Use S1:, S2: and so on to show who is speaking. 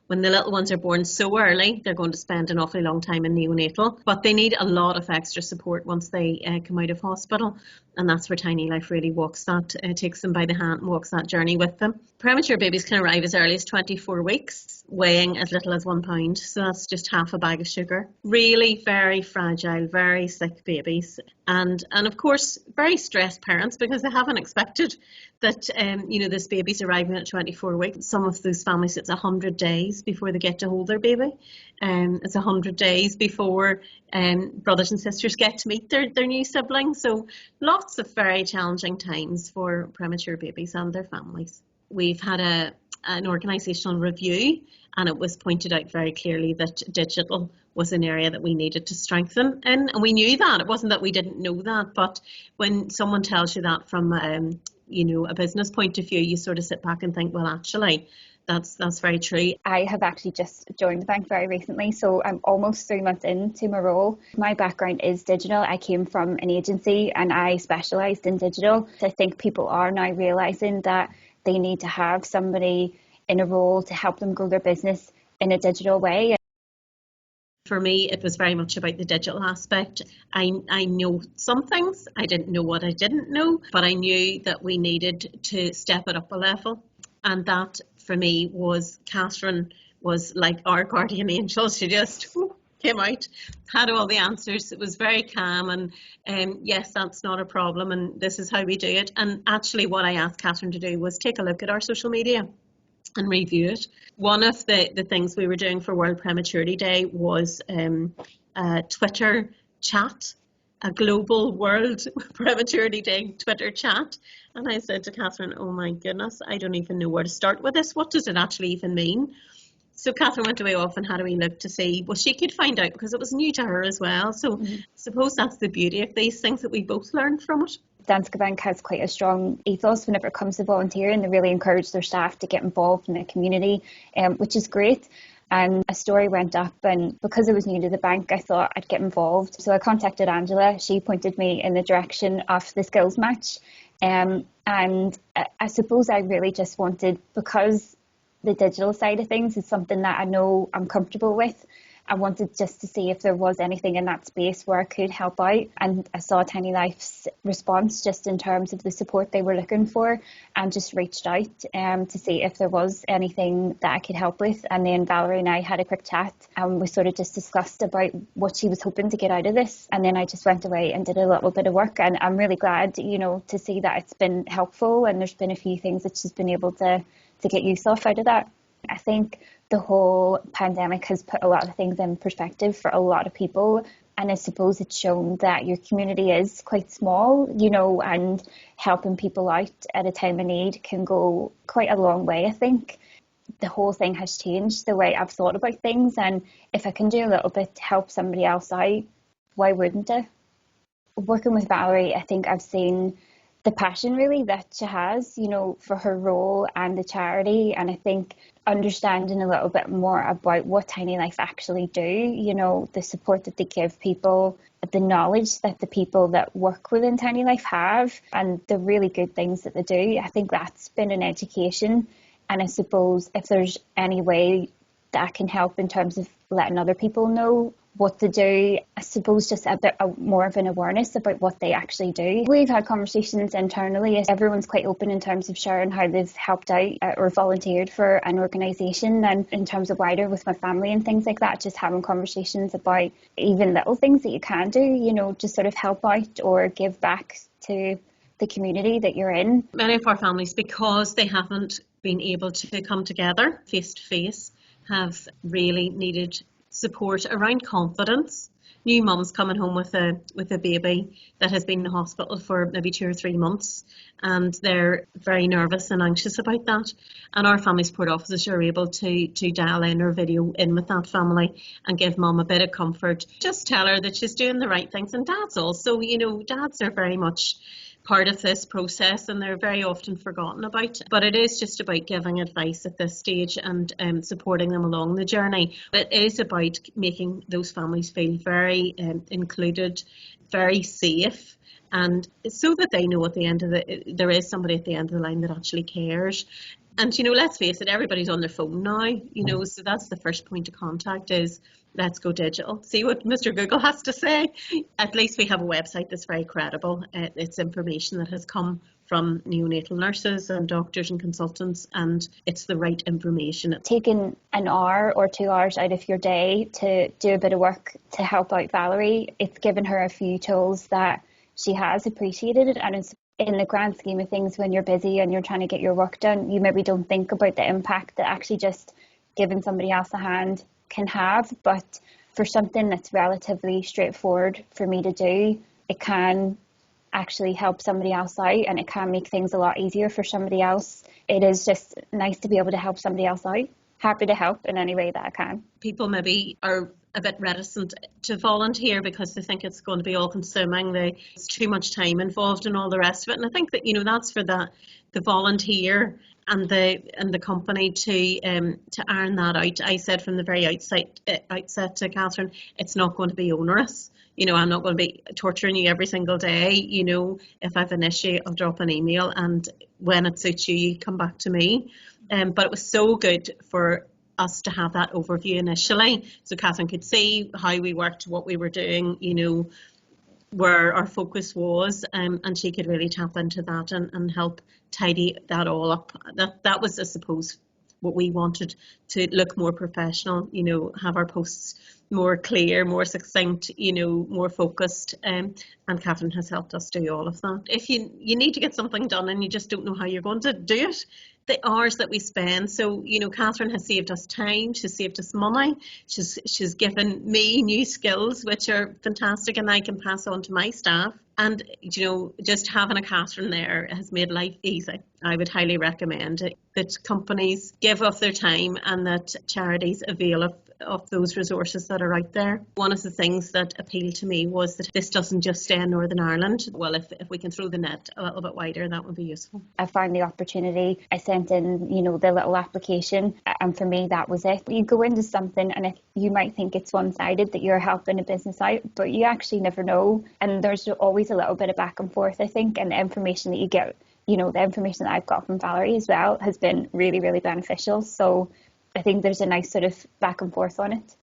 S1: when the little ones are born so early, they're going to spend an awfully long time in neonatal, but they need a lot of extra support once they come out of hospital. And that's where TinyLife really takes them by the hand and walks that journey with them. Premature babies can arrive as early as 24 weeks, weighing as little as 1 pound. So that's just half a bag of sugar. Really very fragile, very sick babies. And of course, very stressed parents, because they haven't expected that, this baby's arriving at 24 weeks. Some of those families, it's 100 days before they get to hold their baby. It's 100 days before brothers and sisters get to meet their new siblings. So lots of very challenging times for premature babies and their families. We've had an organisational review, and it was pointed out very clearly that digital was an area that we needed to strengthen. And we knew that. It wasn't that we didn't know that, but when someone tells you that from a business point of view, you sort of sit back and think, well, actually, that's very true.
S2: I have actually just joined the bank very recently, so I'm almost 3 months into my role. My background is digital. I came from an agency and I specialised in digital. I think people are now realising that they need to have somebody in a role to help them grow their business in a digital way.
S1: For me, it was very much about the digital aspect. I know some things. I didn't know what I didn't know, but I knew that we needed to step it up a level. And that, for me, was Catherine was like our guardian angel. She just came out, had all the answers. It was very calm and yes, that's not a problem and this is how we do it. And actually what I asked Catherine to do was take a look at our social media and review it. One of the things we were doing for World Prematurity Day was a Twitter chat, a global World Prematurity Day Twitter chat. And I said to Catherine, oh my goodness, I don't even know where to start with this. What does it actually even mean? So Catherine went away off and had a wee look to see, well, she could find out because it was new to her as well. So I suppose that's the beauty of these things, that we both learned from it.
S2: Danske Bank has quite a strong ethos whenever it comes to volunteering. They really encourage their staff to get involved in the community, which is great. And a story went up, and because I was new to the bank, I thought I'd get involved. So I contacted Angela. She pointed me in the direction of the skills match. And I suppose I really just wanted, because the digital side of things is something that I know I'm comfortable with, I wanted just to see if there was anything in that space where I could help out. And I saw TinyLife's response just in terms of the support they were looking for, and just reached out to see if there was anything that I could help with. And then Valerie and I had a quick chat and we sort of just discussed about what she was hoping to get out of this. And then I just went away and did a little bit of work, and I'm really glad, to see that it's been helpful, and there's been a few things that she's been able to get use of out of that. I think the whole pandemic has put a lot of things in perspective for a lot of people. And I suppose it's shown that your community is quite small, and helping people out at a time of need can go quite a long way, I think. The whole thing has changed the way I've thought about things. And if I can do a little bit to help somebody else out, why wouldn't I? Working with Valerie, I think I've seen the passion really that she has, for her role and the charity. And I think understanding a little bit more about what TinyLife actually do, the support that they give people, the knowledge that the people that work within TinyLife have, and the really good things that they do. I think that's been an education. And I suppose if there's any way that I can help in terms of letting other people know what to do, I suppose just a bit more of an awareness about what they actually do. We've had conversations internally. Everyone's quite open in terms of sharing how they've helped out or volunteered for an organisation, and in terms of wider with my family and things like that, just having conversations about even little things that you can do, just sort of help out or give back to the community that you're in.
S1: Many of our families, because they haven't been able to come together face to face, have really needed support around confidence. New mums coming home with a baby that has been in the hospital for maybe 2 or 3 months, and they're very nervous and anxious about that. And our family support officers are able to dial in or video in with that family and give mum a bit of comfort. Just tell her that she's doing the right things. And dads also, dads are very much part of this process, and they're very often forgotten about. But it is just about giving advice at this stage and supporting them along the journey. It is about making those families feel very included, very safe, and so that they know at the end of there is somebody at the end of the line that actually cares. And, let's face it, everybody's on their phone now, so that's the first point of contact is let's go digital. See what Mr. Google has to say. At least we have a website that's very credible. It's information that has come from neonatal nurses and doctors and consultants, and it's the right information.
S2: Taking an hour or 2 hours out of your day to do a bit of work to help out Valerie, it's given her a few tools that she has appreciated it, and it's in the grand scheme of things, when you're busy and you're trying to get your work done, you maybe don't think about the impact that actually just giving somebody else a hand can have. But for something that's relatively straightforward for me to do, it can actually help somebody else out, and it can make things a lot easier for somebody else. It is just nice to be able to help somebody else out. Happy to help in any way that I can.
S1: People maybe are a bit reticent to volunteer because they think it's going to be all consuming. There's too much time involved and all the rest of it. And I think that, that's for the volunteer and the company to iron that out. I said from the very outset to Catherine, it's not going to be onerous. I'm not going to be torturing you every single day. If I have an issue, I'll drop an email, and when it suits you, you come back to me. But it was so good for us to have that overview initially, so Catherine could see how we worked, what we were doing, where our focus was, and she could really tap into that and help tidy that all up. That was, I suppose, what we wanted, to look more professional, have our posts more clear, more succinct, more focused, and Catherine has helped us do all of that. If you need to get something done and you just don't know how you're going to do it, the hours that we spend. So, Catherine has saved us time, she's saved us money, she's given me new skills, which are fantastic, and I can pass on to my staff. And, just having a Catherine there has made life easy. I would highly recommend it, that companies give of their time and that charities avail of those resources that are out there. One of the things that appealed to me was that this doesn't just stay in Northern Ireland. Well, if we can throw the net a little bit wider, that would be useful.
S2: I found the opportunity. I sent in, the little application, and for me, that was it. You go into something and you might think it's one-sided, that you're helping a business out, but you actually never know. And there's always a little bit of back and forth, I think, and the information that you get, the information that I've got from Valerie as well has been really, really beneficial. So I think there's a nice sort of back and forth on it.